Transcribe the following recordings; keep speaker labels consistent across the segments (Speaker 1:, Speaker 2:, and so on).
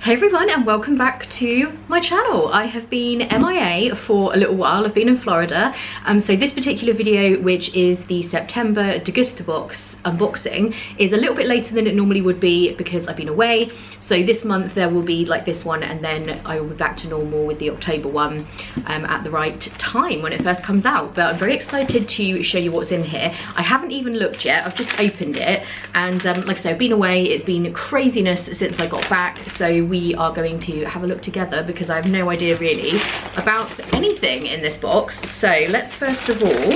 Speaker 1: Hey everyone, and welcome back to my channel. I have been MIA for a little while. I've been in Florida. So this particular video, which is the September Degusta box unboxing, is a little bit later than it normally would be because I've been away. So this month there will be like this one, and then I will be back to normal with the October one at the right time when it first comes out. But I'm very excited to show you what's in here. I haven't even looked yet. I've just opened it, and like I said, I've been away. It's been craziness since I got back. So we are going to have a look together because I have no idea really about anything in this box. So let's first of all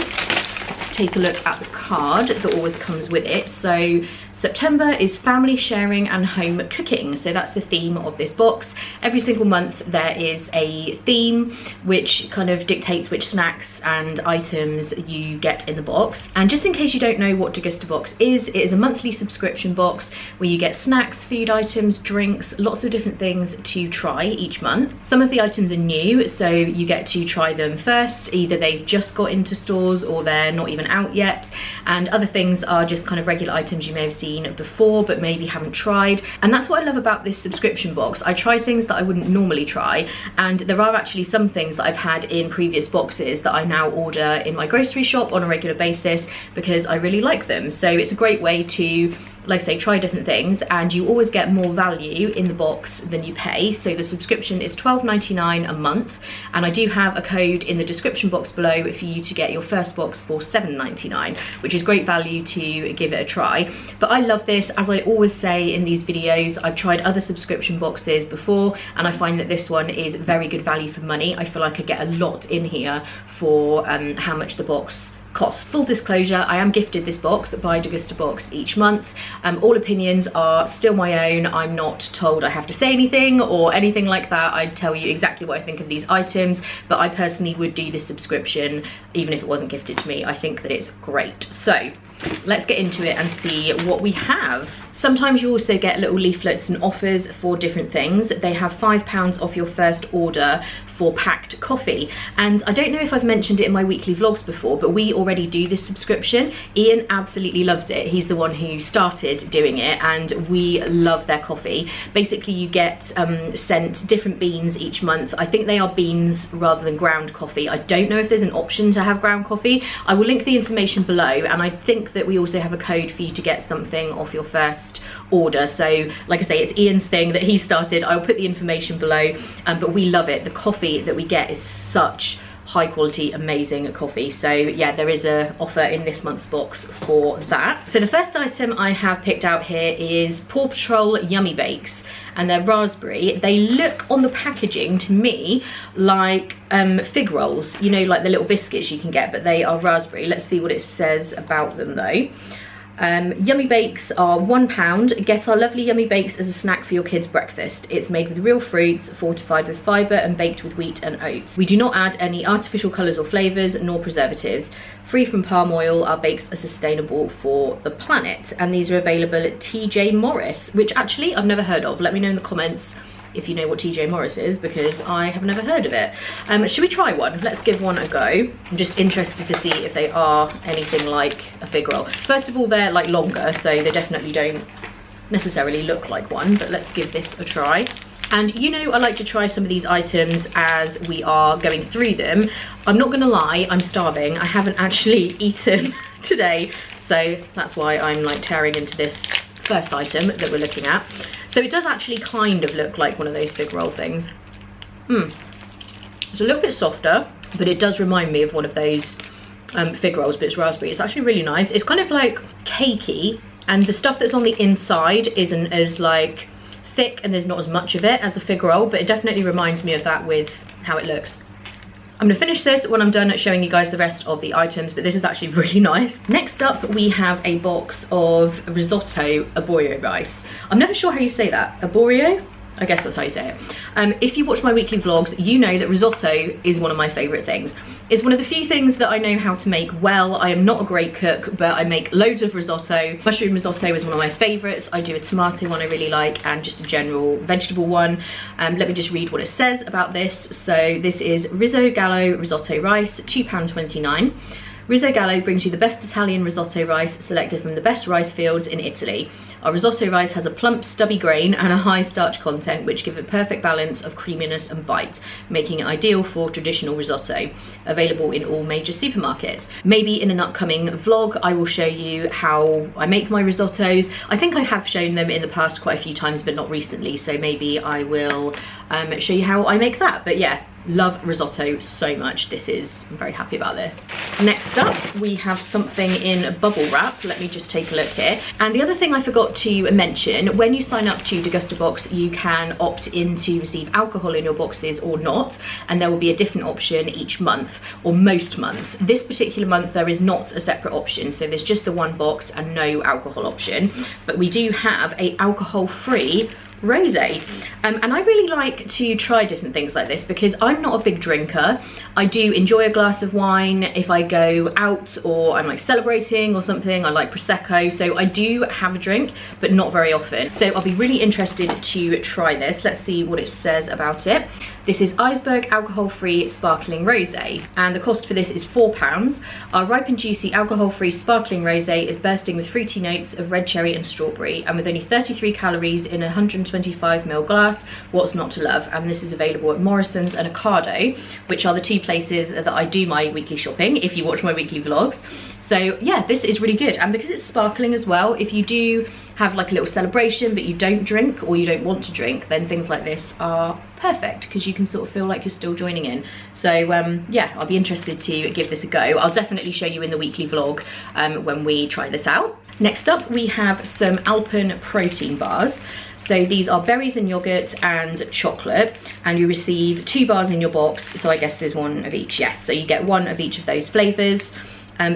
Speaker 1: take a look at the card that always comes with it. So September is family sharing and home cooking. So that's the theme of this box. Every single month there is a theme which kind of dictates which snacks and items you get in the box. And just in case you don't know what Degusta box is, it is a monthly subscription box where you get snacks, food items, drinks, lots of different things to try each month. Some of the items are new, so you get to try them first. Either they've just got into stores or they're not even out yet. And other things are just kind of regular items you may have seen before but maybe haven't tried. And that's what I love about this subscription box. I try things that I wouldn't normally try, and there are actually some things that I've had in previous boxes that I now order in my grocery shop on a regular basis because I really like them. So it's a great way to, like I say, try different things, and you always get more value in the box than you pay. So the subscription is $12.99 a month, and I do have a code in the description box below for you to get your first box for $7.99, which is great value to give it a try. But I love this. As I always say in these videos, I've tried other subscription boxes before, and I find that this one is very good value for money. I feel like I get a lot in here for how much the box cost. Full disclosure, I am gifted this box by Degusta box each month. All opinions are still my own. I'm not told I have to say anything or anything like that. I tell you exactly what I think of these items, but I personally would do this subscription even if it wasn't gifted to me. I think that it's great. So let's get into it and see what we have. Sometimes you also get little leaflets and offers for different things. They have £5 off your first order for packed coffee. And I don't know if I've mentioned it in my weekly vlogs before, but we already do this subscription. Ian absolutely loves it. He's the one who started doing it, and we love their coffee. Basically, you get sent different beans each month. I think they are beans rather than ground coffee. I don't know if there's an option to have ground coffee. I will link the information below, and I think that we also have a code for you to get something off your first order. So like I say, it's Ian's thing that he started. I'll put the information below, but we love it. The coffee that we get is such high quality, amazing coffee. So yeah, there is a offer in this month's box for that. So the first item I have picked out here is Paw Patrol Yummy Bakes, and they're raspberry. They look on the packaging to me like fig rolls, you know, like the little biscuits you can get, but they are raspberry. Let's see what it says about them though. Yummy Bakes are £1. Get our lovely Yummy Bakes as a snack for your kids' breakfast. It's made with real fruits, fortified with fibre, and baked with wheat and oats. We do not add any artificial colours or flavours, nor preservatives. Free from palm oil, our bakes are sustainable for the planet. And these are available at TJ Morris, which actually I've never heard of. Let me know in the comments if you know what TJ Morris is, because I have never heard of it. Should we try one? Let's give one a go. I'm just interested to see if they are anything like a fig roll. First of all, they're like longer, so they definitely don't necessarily look like one, but let's give this a try. And you know, I like to try some of these items as we are going through them. I'm not gonna lie, I'm starving. I haven't actually eaten today, so that's why I'm like tearing into this first item that we're looking at. So it does actually kind of look like one of those fig roll things. It's a little bit softer, but it does remind me of one of those fig rolls, but it's raspberry. It's actually really nice. It's kind of like cakey, and the stuff that's on the inside isn't as like thick, and there's not as much of it as a fig roll, but it definitely reminds me of that with how it looks. I'm gonna finish this when I'm done showing you guys the rest of the items, but this is actually really nice. Next up, we have a box of risotto arborio rice. I'm never sure how you say that. Arborio? I guess that's how you say it. If you watch my weekly vlogs, you know that risotto is one of my favorite things. It's one of the few things that I know how to make well. I am not a great cook, but I make loads of risotto. Mushroom risotto is one of my favorites. I do a tomato one I really like, and just a general vegetable one. Let me just read what it says about this. So this is Riso Gallo risotto rice, £2.29. Riso Gallo brings you the best Italian risotto rice selected from the best rice fields in Italy. Our risotto rice has a plump, stubby grain and a high starch content, which give a perfect balance of creaminess and bite, making it ideal for traditional risotto. Available in all major supermarkets. Maybe in an upcoming vlog, I will show you how I make my risottos. I think I have shown them in the past quite a few times, but not recently, so maybe I will show you how I make that. But yeah, love risotto so much. I'm very happy about this. Next up, we have something in bubble wrap. Let me just take a look here. And the other thing I forgot to mention, when you sign up to Degusta Box, you can opt in to receive alcohol in your boxes or not, and there will be a different option each month, or most months. This particular month, there is not a separate option, so there's just the one box and no alcohol option, but we do have a alcohol-free rosé, and I really like to try different things like this because I'm not a big drinker. I do enjoy a glass of wine if I go out or I'm like celebrating or something. I like Prosecco, so I do have a drink, but not very often. So I'll be really interested to try this. Let's see what it says about it. This is Iceberg alcohol-free sparkling rosé, and the cost for this is £4. Our ripe and juicy alcohol-free sparkling rosé is bursting with fruity notes of red cherry and strawberry, and with only 33 calories in a 125ml glass, what's not to love? And this is available at Morrison's and Ocado, which are the two places that I do my weekly shopping, if you watch my weekly vlogs. So yeah, this is really good, and because it's sparkling as well, if you do have like a little celebration but you don't drink or you don't want to drink, then things like this are perfect because you can sort of feel like you're still joining in. So yeah, I'll be interested to give this a go. I'll definitely show you in the weekly vlog when we try this out. Next up, we have some Alpen protein bars. So these are berries and yogurt and chocolate, and you receive 2 bars in your box, so I guess there's one of each. Yes, so you get one of each of those flavours.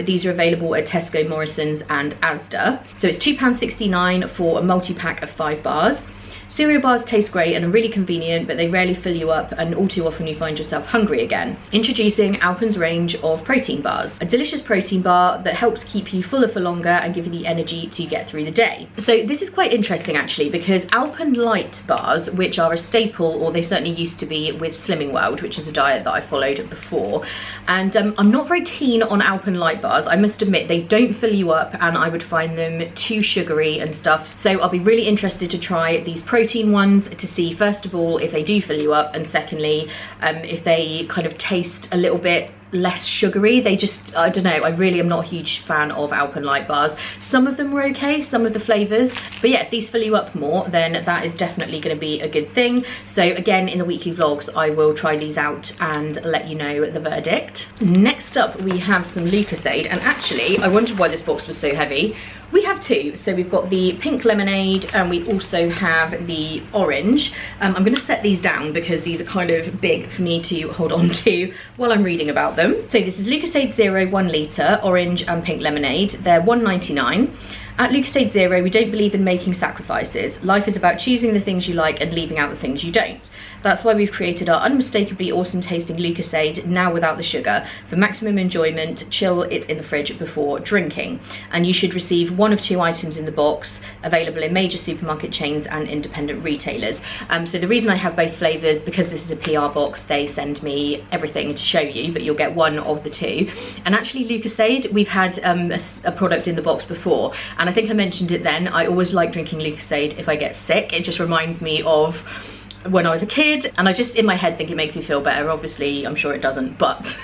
Speaker 1: These are available at Tesco, Morrison's and Asda. So it's £2.69 for a multi-pack of 5 bars. Cereal bars taste great and are really convenient, but they rarely fill you up, and all too often you find yourself hungry again. Introducing Alpen's range of protein bars. A delicious protein bar that helps keep you fuller for longer and give you the energy to get through the day. So this is quite interesting actually, because Alpen Light bars, which are a staple, or they certainly used to be with Slimming World, which is a diet that I followed before, and I'm not very keen on Alpen Light bars. I must admit, they don't fill you up and I would find them too sugary and stuff. So I'll be really interested to try these protein ones to see, first of all, if they do fill you up, and secondly, if they kind of taste a little bit less sugary. They just, I don't know, I really am not a huge fan of Alpen Light bars. Some of them were okay, some of the flavours, but yeah, if these fill you up more, then that is definitely going to be a good thing. So again, in the weekly vlogs, I will try these out and let you know the verdict. Next up, we have some Lucozade, and actually, I wondered why this box was so heavy. We have 2, so we've got the pink lemonade and we also have the orange. I'm going to set these down because these are kind of big for me to hold on to while I'm reading about them. So this is Lucozade Zero 1 litre, orange and pink lemonade. They're £1.99. At Lucozade Zero, we don't believe in making sacrifices. Life is about choosing the things you like and leaving out the things you don't. That's why we've created our unmistakably awesome tasting Lucozade, now without the sugar. For maximum enjoyment, chill it's in the fridge before drinking. And you should receive 1 of 2 items in the box, available in major supermarket chains and independent retailers. So the reason I have both flavours, because this is a PR box, they send me everything to show you, but you'll get 1 of the 2. And actually Lucozade, we've had a product in the box before, and I think I mentioned it then. I always like drinking Lucozade if I get sick. It just reminds me of when I was a kid, and I just in my head think it makes me feel better. Obviously I'm sure it doesn't, but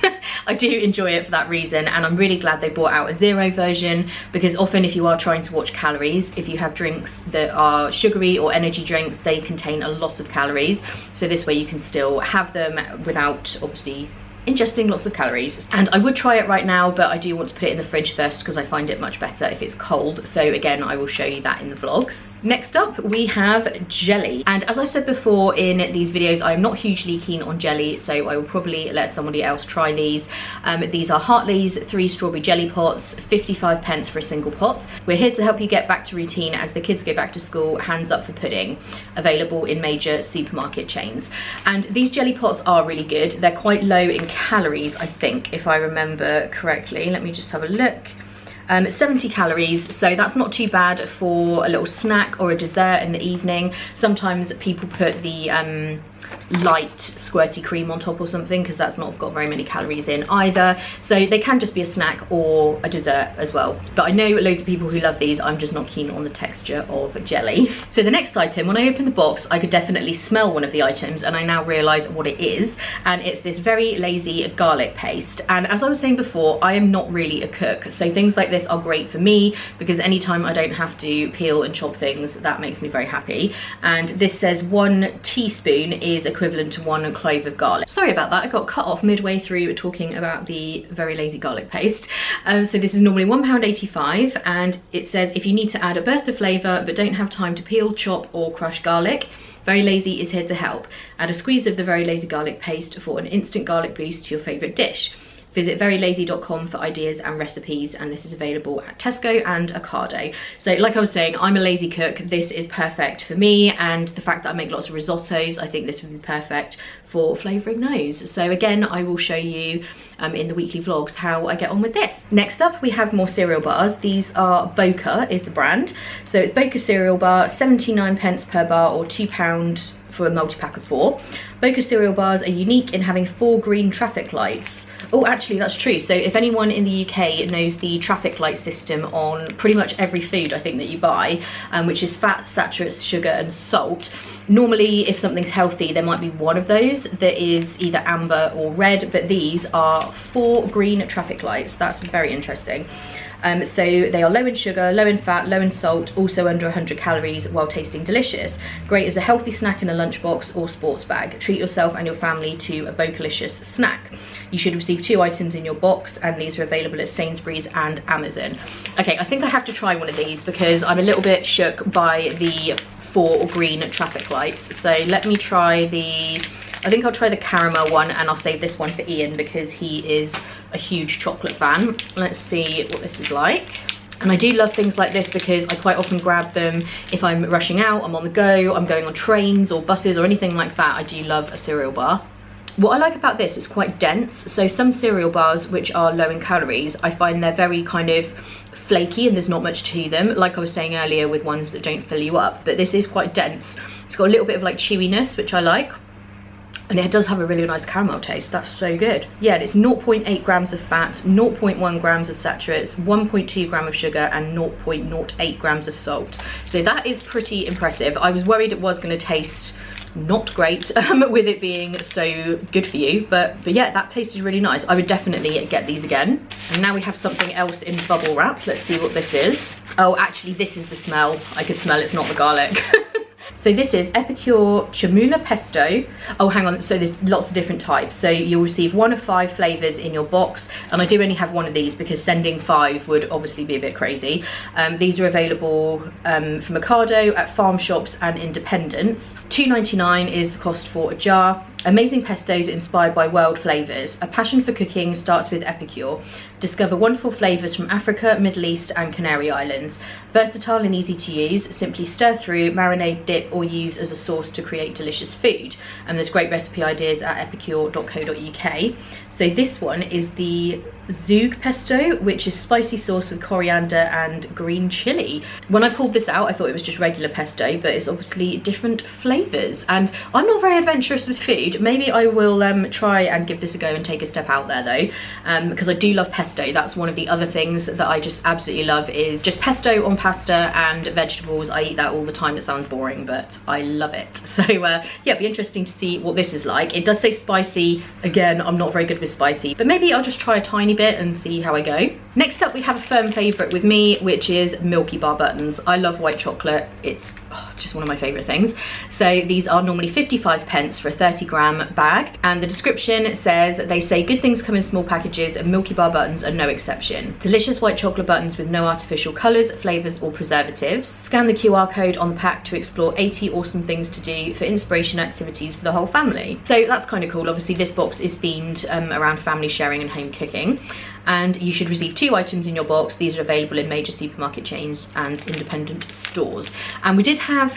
Speaker 1: I do enjoy it for that reason. And I'm really glad they brought out a zero version, because often if you are trying to watch calories, if you have drinks that are sugary or energy drinks, they contain a lot of calories. So this way you can still have them without obviously ingesting lots of calories. And I would try it right now, but I do want to put it in the fridge first because I find it much better if it's cold. So again, I will show you that in the vlogs. Next up, we have jelly. And as I said before in these videos, I'm not hugely keen on jelly, so I will probably let somebody else try these. These are Hartley's 3 strawberry jelly pots, 55p for a single pot. We're here to help you get back to routine as the kids go back to school. Hands up for pudding. Available in major supermarket chains. And these jelly pots are really good. They're quite low in calories, I think, if I remember correctly. Let me just have a look. 70 calories, so that's not too bad for a little snack or a dessert in the evening. Sometimes people put the light squirty cream on top or something, because that's not got very many calories in either. So they can just be a snack or a dessert as well. But I know loads of people who love these. I'm just not keen on the texture of jelly. So the next item, when I opened the box, I could definitely smell one of the items, and I now realise what it is. And it's this Very Lazy garlic paste. And as I was saying before, I am not really a cook, so things like this are great for me, because anytime I don't have to peel and chop things, that makes me very happy. And this says 1 teaspoon is equivalent to 1 clove of garlic. Sorry about that, I got cut off midway through talking about the Very Lazy garlic paste. So this is normally £1.85, and it says if you need to add a burst of flavour but don't have time to peel, chop or crush garlic, Very Lazy is here to help. Add a squeeze of the Very Lazy garlic paste for an instant garlic boost to your favourite dish. Visit verylazy.com for ideas and recipes, and this is available at Tesco and Ocado. So like I was saying, I'm a lazy cook. This is perfect for me, and the fact that I make lots of risottos, I think this would be perfect for flavouring those. So again, I will show you in the weekly vlogs how I get on with this. Next up, we have more cereal bars. These are Boca is the brand. So it's Boca cereal bar, 79p per bar, or £2 for a multi-pack of 4. Boca cereal bars are unique in having 4 green traffic lights. Oh, actually, that's true. So if anyone in the UK knows the traffic light system on pretty much every food, I think, that you buy, which is fat, saturates, sugar and salt, normally if something's healthy, there might be one of those that is either amber or red, but these are 4 green traffic lights. That's very interesting. So they are low in sugar, low in fat, low in salt, also under 100 calories while tasting delicious. Great as a healthy snack in a lunchbox or sports bag. Treat yourself and your family to a Bocalicious snack. You should receive 2 items in your box, and these are available at Sainsbury's and Amazon. Okay, I think I have to try one of these because I'm a little bit shook by the 4 green traffic lights. So let me try I think I'll try the caramel one, and I'll save this one for Ian because he is a huge chocolate fan. Let's see what this is like. And I do love things like this because I quite often grab them if I'm rushing out, I'm on the go, I'm going on trains or buses or anything like that. I do love a cereal bar. What I like about this, it's quite dense. So some cereal bars which are low in calories, I find they're very kind of flaky and there's not much to them, like I was saying earlier with ones that don't fill you up. But this is quite dense. It's got a little bit of like chewiness, which I like. And it does have a really nice caramel taste. That's so good. Yeah, and it's 0.8 grams of fat, 0.1 grams of saturates, 1.2 gram of sugar, and 0.08 grams of salt. So that is pretty impressive. I was worried it was going to taste not great with it being so good for you, but yeah, that tasted really nice. I would definitely get these again. And now we have something else in bubble wrap. Let's see what this is. Oh, actually, this is the smell. I could smell it's not the garlic. So this is Epicure Chamula Pesto. Oh, hang on, so there's lots of different types. So you'll receive 1 of 5 flavours in your box. And I do only have 1 of these because sending 5 would obviously be a bit crazy. These are available from Ocado at farm shops and independents. £2.99 is the cost for a jar. Amazing pestos inspired by world flavours. A passion for cooking starts with Epicure. Discover wonderful flavours from Africa, Middle East and Canary Islands. Versatile and easy to use. Simply stir through, marinate, dip or use as a sauce to create delicious food. And there's great recipe ideas at epicure.co.uk. So this one is the Zug pesto, which is spicy sauce with coriander and green chili. When I pulled this out, I thought it was just regular pesto, but it's obviously different flavours. And I'm not very adventurous with food. Maybe I will try and give this a go and take a step out there though, because I do love pesto. That's one of the other things that I just absolutely love, is just pesto on pasta and vegetables. I eat that all the time. It sounds boring, but I love it. So yeah, it'd be interesting to see what this is like. It does say spicy. Again, I'm not very good with spicy, but maybe I'll just try a tiny bit and see how I go. Next up, we have a firm favourite with me, which is Milky Bar buttons. I love white chocolate. It's just one of my favourite things. So these are normally 55p for a 30-gram bag, and the description says they say good things come in small packages and Milky Bar buttons are no exception. Delicious white chocolate buttons with no artificial colours, flavours or preservatives. Scan the QR code on the pack to explore 80 awesome things to do for inspiration activities for the whole family. So that's kind of cool. Obviously this box is themed around family sharing and home cooking. And you should receive 2 items in your box. These are available in major supermarket chains and independent stores. And we did have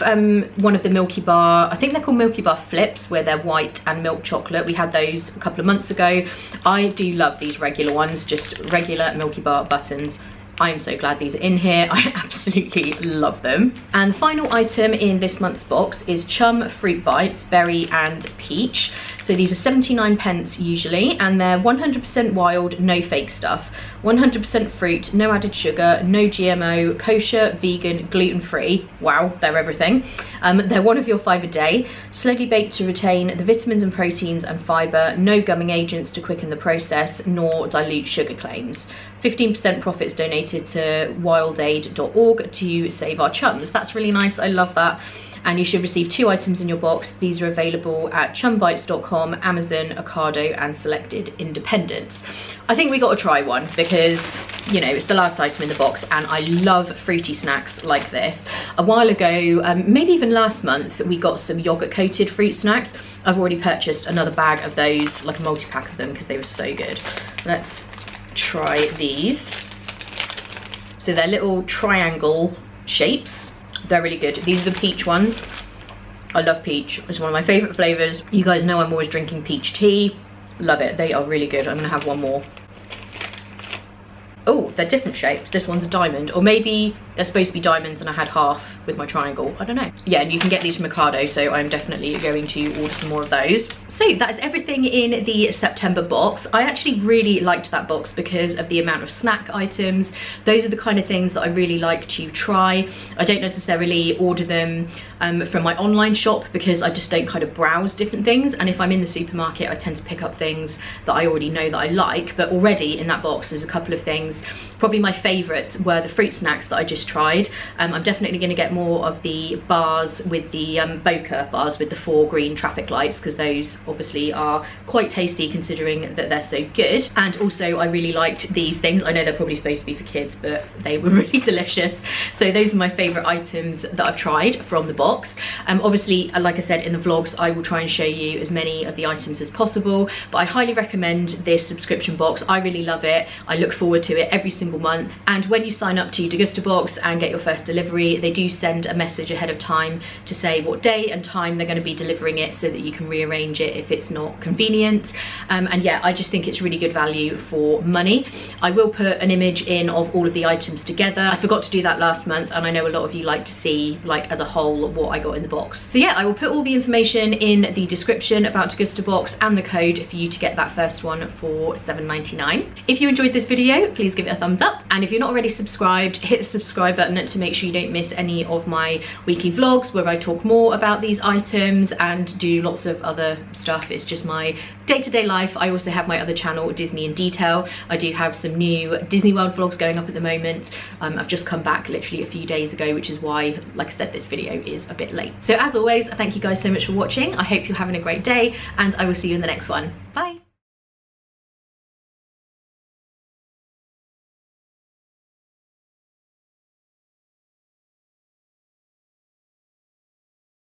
Speaker 1: one of the Milky Bar, I think they're called Milky Bar Flips, where they're white and milk chocolate. We had those a couple of months ago. I do love these regular ones, just regular Milky Bar buttons. I'm so glad these are in here. I absolutely love them. And the final item in this month's box is Chum Fruit Bites, Berry and Peach. So these are 79 pence usually, and they're 100% wild, no fake stuff. 100% fruit, no added sugar, no GMO, kosher, vegan, gluten-free. Wow, they're everything. They're one of your 5 a day, slowly baked to retain the vitamins and proteins and fibre, no gumming agents to quicken the process, nor dilute sugar claims. 15% profits donated to wildaid.org to save our chums. That's really nice, I love that. And you should receive 2 items in your box. These are available at chumbites.com, Amazon, Ocado and selected independents. I think we got to try one because, you know, it's the last item in the box and I love fruity snacks like this. A while ago, maybe even last month, we got some yogurt coated fruit snacks. I've already purchased another bag of those, like a multi-pack of them, because they were so good. Let's try these. So they're little triangle shapes. They're really good. These are the peach ones. I love peach. It's one of my favourite flavours. You guys know I'm always drinking peach tea. Love it. They are really good. I'm going to have one more. Oh, they're different shapes. This one's a diamond. Or maybe they're supposed to be diamonds and I had half with my triangle. I don't know. Yeah, and you can get these from Ocado, so I'm definitely going to order some more of those. So that is everything in the September box. I actually really liked that box because of the amount of snack items. Those are the kind of things that I really like to try. I don't necessarily order them from my online shop because I just don't kind of browse different things, and if I'm in the supermarket I tend to pick up things that I already know that I like. But already in that box there's a couple of things. Probably my favourites were the fruit snacks that I just tried. I'm definitely going to get more of the bars with the Boca bars with the 4 green traffic lights, because those obviously are quite tasty considering that they're so good. And also I really liked these things. I know they're probably supposed to be for kids, but they were really delicious. So those are my favourite items that I've tried from the box. Obviously, like I said in the vlogs, I will try and show you as many of the items as possible, but I highly recommend this subscription box. I really love it. I look forward to it every single month. And when you sign up to Degusta box and get your first delivery, they do send a message ahead of time to say what day and time they're going to be delivering it, so that you can rearrange it if it's not convenient. And yeah, I just think it's really good value for money. I will put an image in of all of the items together. I forgot to do that last month, and I know a lot of you like to see, like, as a whole what I got in the box. So yeah, I will put all the information in the description about Degusta box and the code for you to get that first one for £7.99. If you enjoyed this video, please give it a thumbs up, and if you're not already subscribed, hit the subscribe button to make sure you don't miss any of my weekly vlogs where I talk more about these items and do lots of other stuff. It's just my day-to-day life. I also have my other channel, Disney in Detail. I do have some new Disney World vlogs going up at the moment. I've just come back literally a few days ago, which is why, like I said, this video is a bit late. So as always, thank you guys so much for watching. I hope you're having a great day, and I will see you in the next one. Bye.